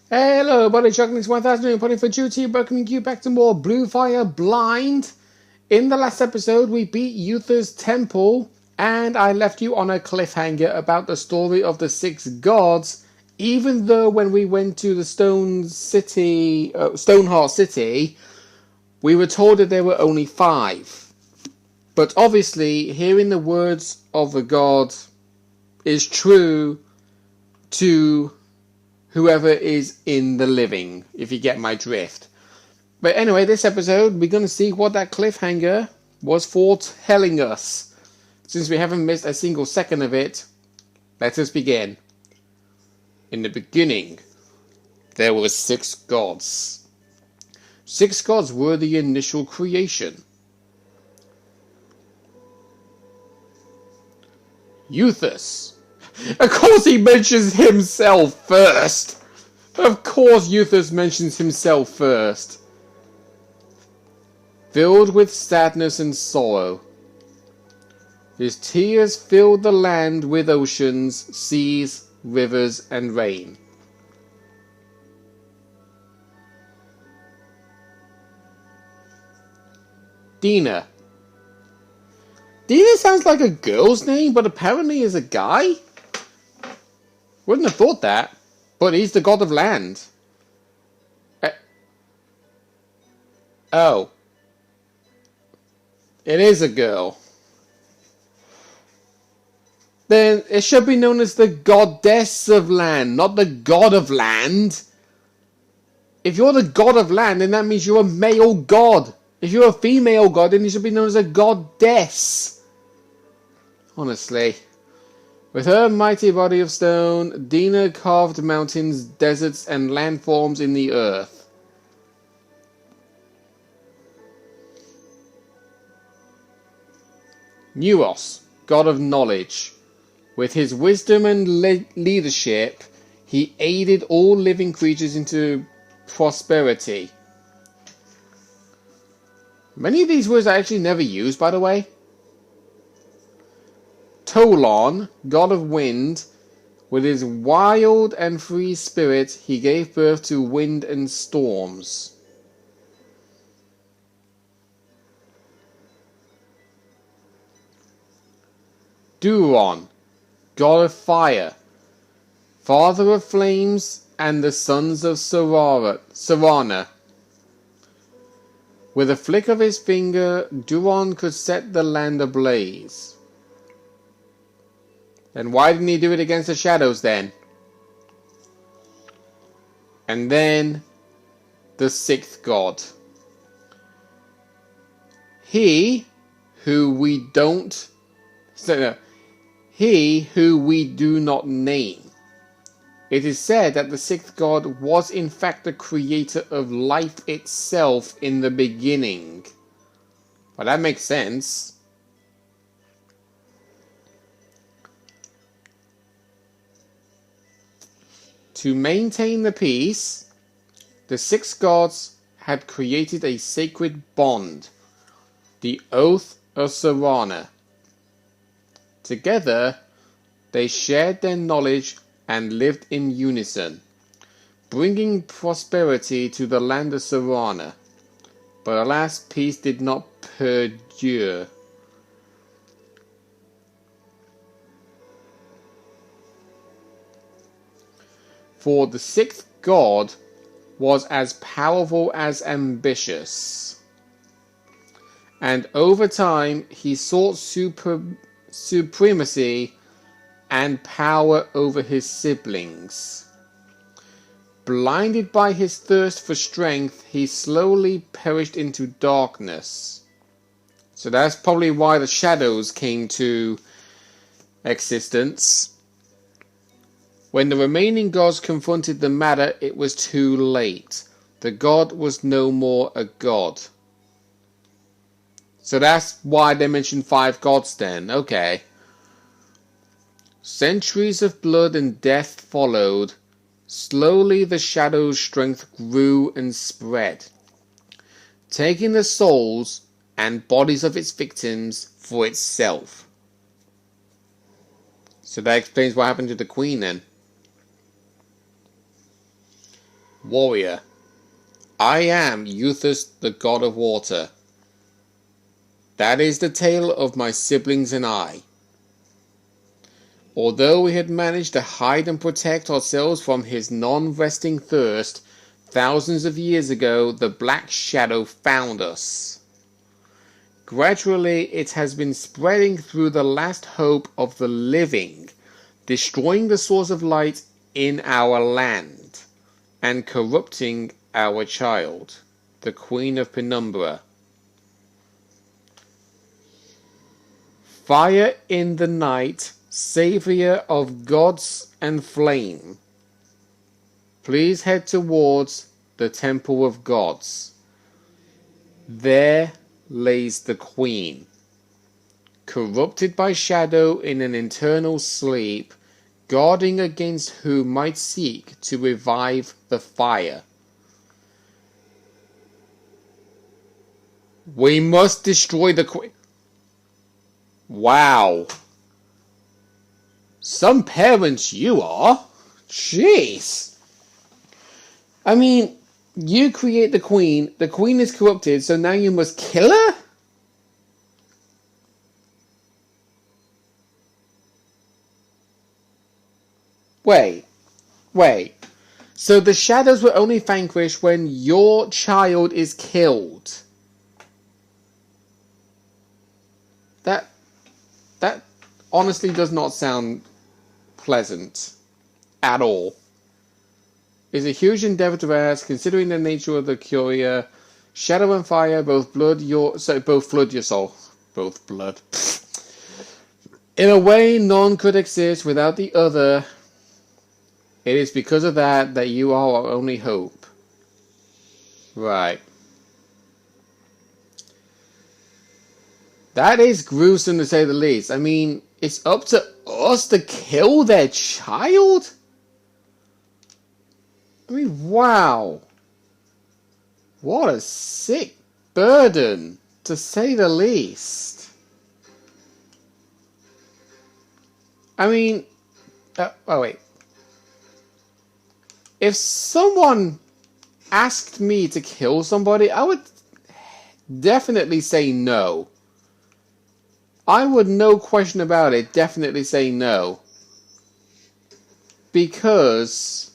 Hello, buddy. Chuckling 1000 reporting for duty, welcoming you back to more Blue Fire Blind. In the last episode, we beat Uther's temple, and I left you on a cliffhanger about the story of the 6 gods. Even though when we went to the Stoneheart City, we were told that there were only 5. But obviously, hearing the words of the god is true to whoever is in the living, if you get my drift. But anyway, this episode, we're going to see what that cliffhanger was foretelling us. Since we haven't missed a single second of it, let us begin. In the beginning, there were 6 gods. 6 gods were the initial creation. Euthus. Of course he mentions himself first. Of course Euthus mentions himself first. Filled with sadness and sorrow. His tears filled the land with oceans, seas, rivers, and rain. Dina. Dina sounds like a girl's name, but apparently is a guy? Wouldn't have thought that, but he's the god of land. Oh. It is a girl. Then it should be known as the goddess of land, not the god of land. If you're the god of land, then that means you're a male god. If you're a female god, then you should be known as a goddess. Honestly. With her mighty body of stone, Dina carved mountains, deserts, and landforms in the earth. Neuos, god of knowledge. With his wisdom and leadership, he aided all living creatures into prosperity. Many of these words are actually never used, by the way. Toulon, god of wind, with his wild and free spirit, he gave birth to wind and storms. Duron, god of fire, father of flames and the sons of Sarana. With a flick of his finger, Duron could set the land ablaze. And why didn't he do it against the shadows then? And then the 6th god. He who we do not name. It is said that the 6th god was in fact the creator of life itself in the beginning. Well, that makes sense. To maintain the peace, the 6 gods had created a sacred bond, the Oath of Sarana. Together, they shared their knowledge and lived in unison, bringing prosperity to the land of Sarana. But alas, peace did not perdure. For the 6th god was as powerful as ambitious. And over time, he sought supremacy and power over his siblings. Blinded by his thirst for strength, he slowly perished into darkness. So that's probably why the shadows came to existence. When the remaining gods confronted the matter, it was too late. The god was no more a god. So that's why they mentioned 5 gods then. Okay. Centuries of blood and death followed. Slowly the shadow's strength grew and spread, taking the souls and bodies of its victims for itself. So that explains what happened to the queen then. Warrior, I am Euthus, the god of water. That is the tale of my siblings and I. Although we had managed to hide and protect ourselves from his non-resting thirst, thousands of years ago the Black Shadow found us. Gradually it has been spreading through the last hope of the living, destroying the source of light in our land, and corrupting our child, the Queen of Penumbra. Fire in the night, Saviour of gods and flame. Please head towards the Temple of Gods. There lays the Queen, corrupted by shadow in an eternal sleep, guarding against who might seek to revive the fire. We must destroy the Queen. Wow. Some parents you are. Jeez. I mean, you create the Queen is corrupted, so now you must kill her? Wait. So the shadows were only vanquished when your child is killed. That honestly does not sound pleasant at all. It's a huge endeavor to ask, considering the nature of the curia. Shadow and fire both flood your soul. Both blood. In a way, none could exist without the other. It is because of that you are our only hope. Right. That is gruesome to say the least. I mean, it's up to us to kill their child? I mean, wow. What a sick burden, to say the least. I mean, oh wait. If someone asked me to kill somebody, I would definitely say no. I would, no question about it, definitely say no. Because,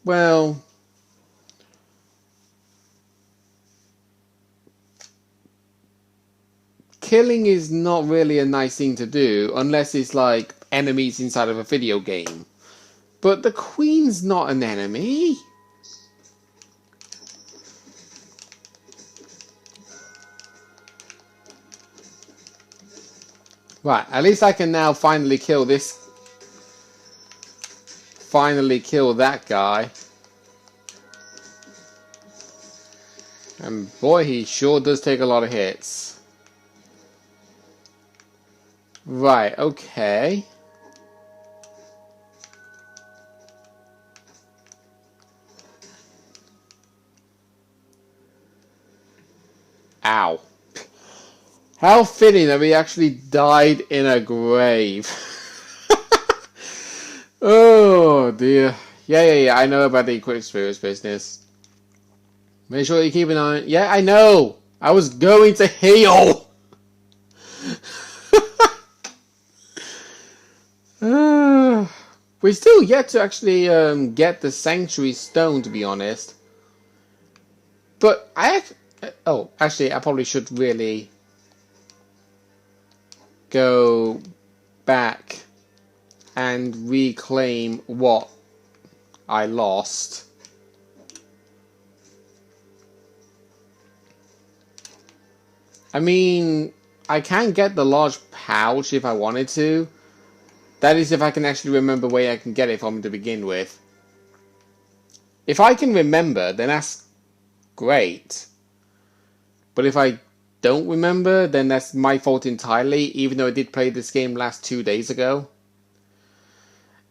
well, killing is not really a nice thing to do unless it's like enemies inside of a video game. But the Queen's not an enemy. Right, at least I can now finally kill this. Finally kill that guy. And boy, he sure does take a lot of hits. Right, okay. Ow. How fitting that we actually died in a grave. Oh dear. Yeah, I know about the quick spirits business. Make sure you keep an eye on. Yeah, I know. I was going to heal. We still yet to actually get the Sanctuary Stone, to be honest. But actually, I probably should really go back and reclaim what I lost. I mean, I can get the large pouch if I wanted to. That is if I can actually remember where I can get it from to begin with. If I can remember, then that's great. But if I don't remember, then that's my fault entirely, even though I did play this game last 2 days ago.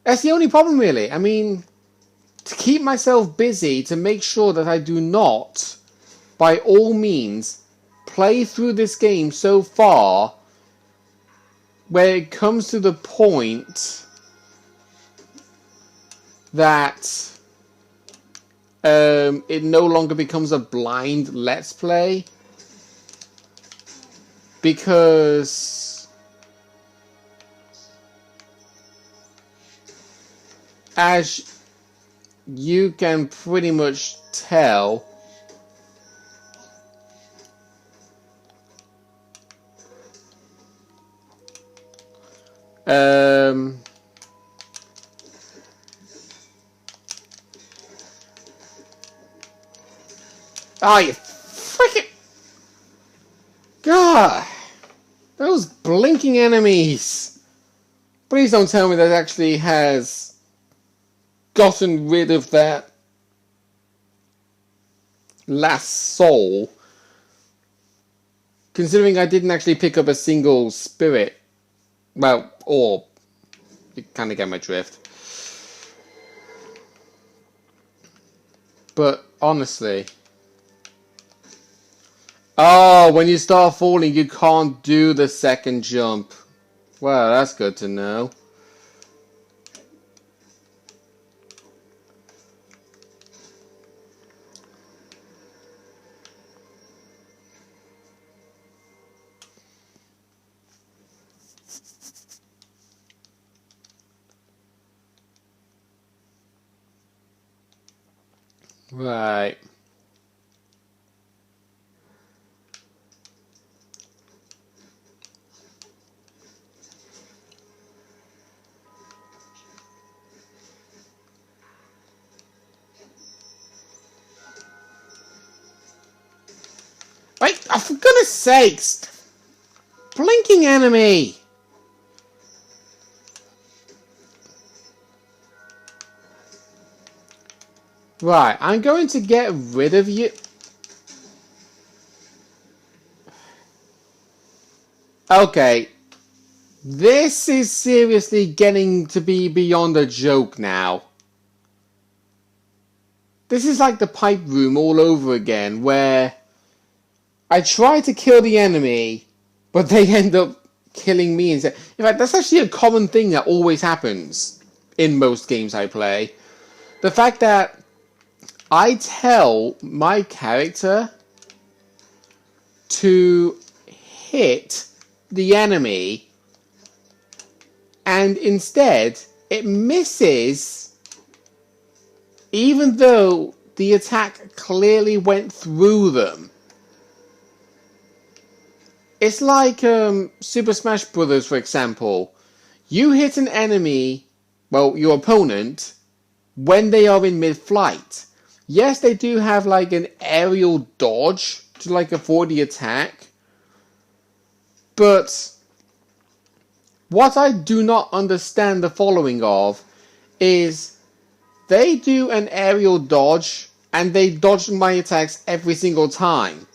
That's the only problem, really. I mean, to keep myself busy, to make sure that I do not, by all means, play through this game so far where it comes to the point that it no longer becomes a blind Let's Play, because as you can pretty much tell, oh, you freaking God! Those blinking enemies! Please don't tell me that actually has gotten rid of that last soul. Considering I didn't actually pick up a single spirit. Well, orb. You kind of get my drift. But honestly... Oh, when you start falling, you can't do the second jump. Well, that's good to know. Right. Wait, oh, for goodness sakes! Blinking enemy! Right, I'm going to get rid of you. Okay. This is seriously getting to be beyond a joke now. This is like the pipe room all over again, where I try to kill the enemy, but they end up killing me instead. In fact, that's actually a common thing that always happens in most games I play. The fact that I tell my character to hit the enemy, and instead it misses, even though the attack clearly went through them. It's like Super Smash Bros., for example. You hit an enemy, well, your opponent, when they are in mid-flight. Yes, they do have like an aerial dodge to like avoid the attack. But what I do not understand the following of is they do an aerial dodge and they dodge my attacks every single time.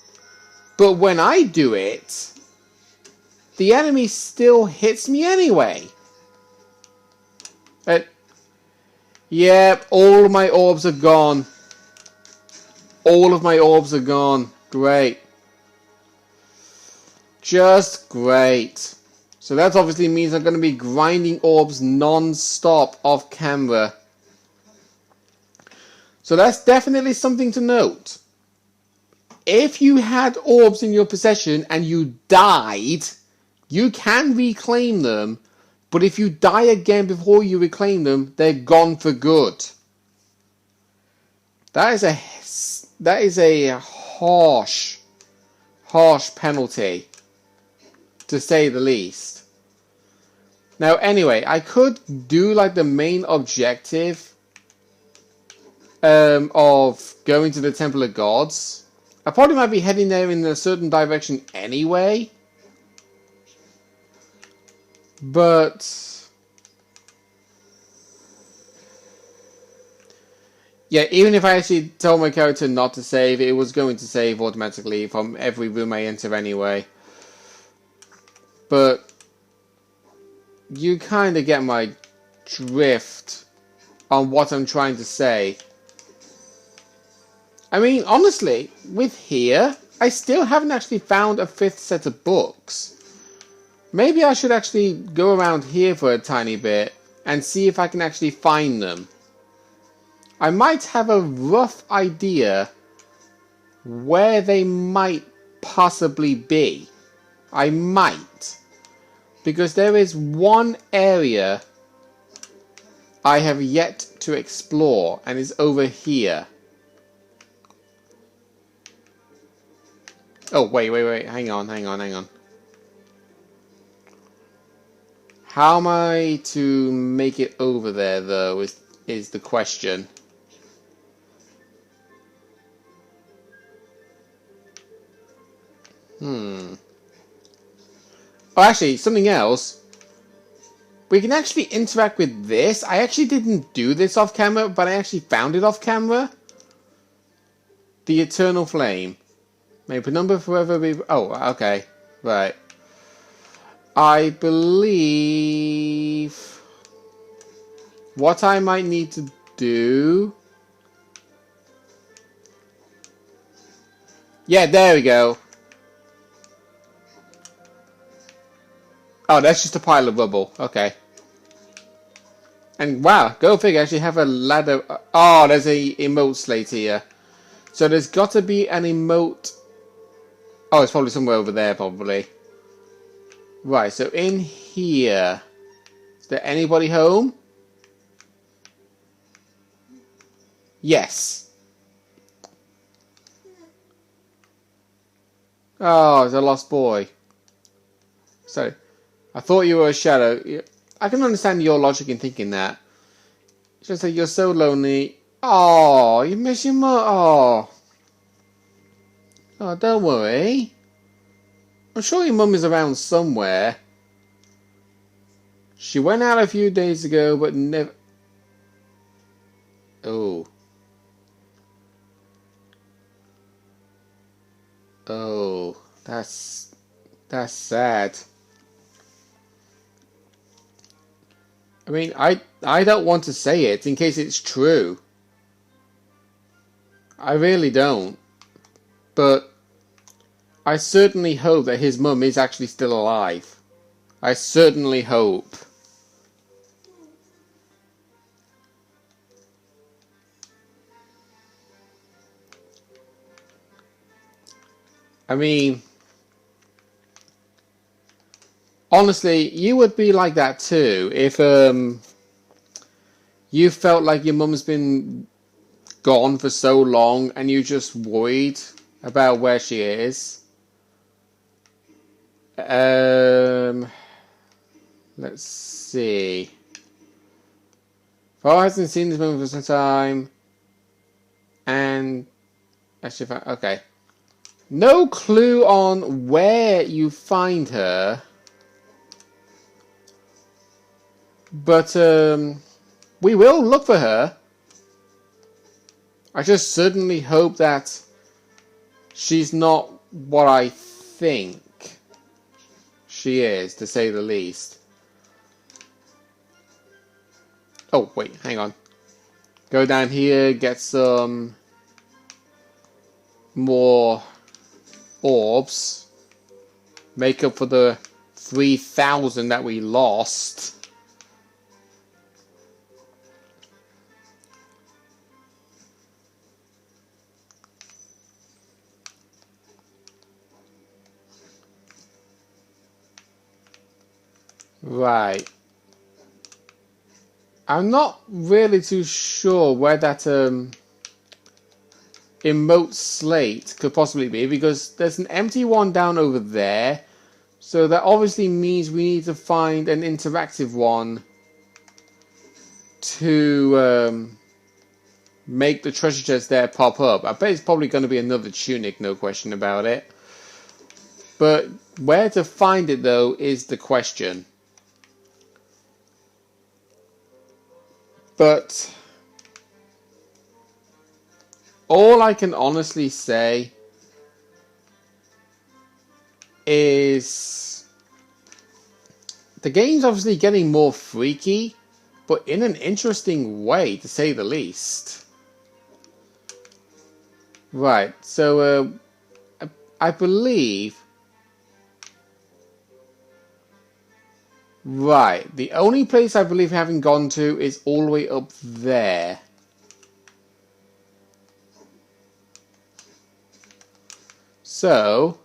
But when I do it, the enemy still hits me anyway. Yep, all of my orbs are gone. All of my orbs are gone. Great. Just great. So that obviously means I'm going to be grinding orbs non-stop off camera. So that's definitely something to note. If you had orbs in your possession and you died, you can reclaim them. But if you die again before you reclaim them, they're gone for good. That is a harsh penalty, to say the least. Now, anyway, I could do like the main objective of going to the Temple of Gods. I probably might be heading there in a certain direction anyway. But yeah, even if I actually told my character not to save, it was going to save automatically from every room I enter anyway. But you kind of get my drift on what I'm trying to say. I mean, honestly, with here, I still haven't actually found a 5th set of books. Maybe I should actually go around here for a tiny bit and see if I can actually find them. I might have a rough idea where they might possibly be. I might. Because there is one area I have yet to explore, and it's over here. Oh, wait. Hang on. How am I to make it over there, though, is the question. Oh, actually, something else. We can actually interact with this. I actually didn't do this off camera, but I actually found it off camera. The Eternal Flame. May penumbra forever be... Oh, okay. Right. I believe... what I might need to do... Yeah, there we go. Oh, that's just a pile of rubble. Okay. And wow, go figure, actually have a ladder. Oh, there's a emote slate here. So there's got to be an emote. Oh, it's probably somewhere over there, probably. Right, so in here. Is there anybody home? Yes. Oh, it's a lost boy. Sorry. I thought you were a shadow. I can understand your logic in thinking that. Just that you're so lonely. Oh, you miss your mum. Oh. Oh, don't worry. I'm sure your mum is around somewhere. She went out a few days ago, but never... Oh. Oh, that's sad. I mean, I don't want to say it in case it's true. I really don't. But I certainly hope that his mum is actually still alive. I certainly hope. I mean, honestly, you would be like that too if you felt like your mum's been gone for so long and you just worried about where she is. Let's see. Paul hasn't seen this movie for some time, and actually, okay. No clue on where you find her, but we will look for her. I just certainly hope that she's not what I think she is, to say the least. Oh, wait, hang on. Go down here, get some more orbs. Make up for the 3,000 that we lost. Right. I'm not really too sure where that emote slate could possibly be, because there's an empty one down over there, so that obviously means we need to find an interactive one to make the treasure chest there pop up. I bet it's probably going to be another tunic, no question about it. But where to find it, though, is the question. But all I can honestly say is the game's obviously getting more freaky, but in an interesting way, to say the least. Right, so I believe... Right, the only place I believe I haven't gone to is all the way up there. So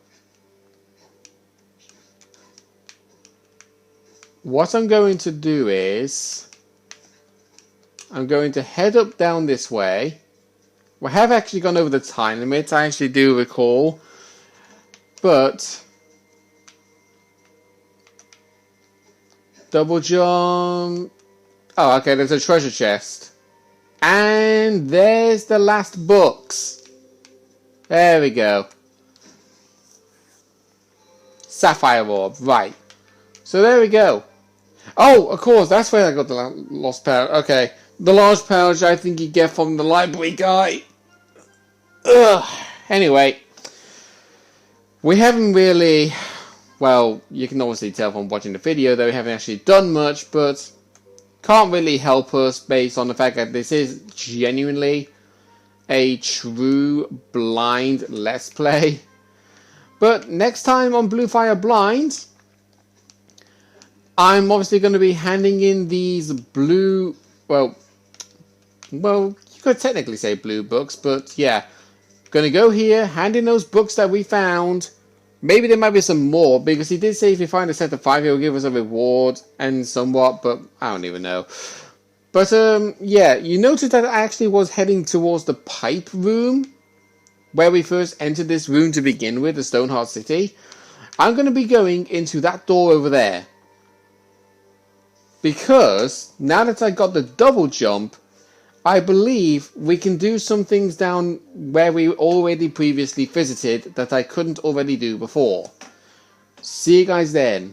what I'm going to do is I'm going to head up down this way. We have actually gone over the time limit, I actually do recall. But double jump. Oh, okay, there's a treasure chest. And there's the last books. There we go. Sapphire orb, right. So there we go. Oh, of course, that's where I got the lost pouch. Okay, the large pouch I think you get from the library guy. Ugh. Anyway, we haven't really, well, you can obviously tell from watching the video that we haven't actually done much, but can't really help us based on the fact that this is genuinely a true blind Let's Play. But next time on Bluefire Blind, I'm obviously going to be handing in these blue, well, you could technically say blue books, but yeah. Going to go here, hand in those books that we found. Maybe there might be some more, because he did say if we find a set of 5, he'll give us a reward and somewhat, but I don't even know. But yeah, you noticed that I actually was heading towards the pipe room, where we first entered this room to begin with, the Stoneheart City. I'm going to be going into that door over there. Because, now that I got the double jump, I believe we can do some things down where we already previously visited that I couldn't already do before. See you guys then.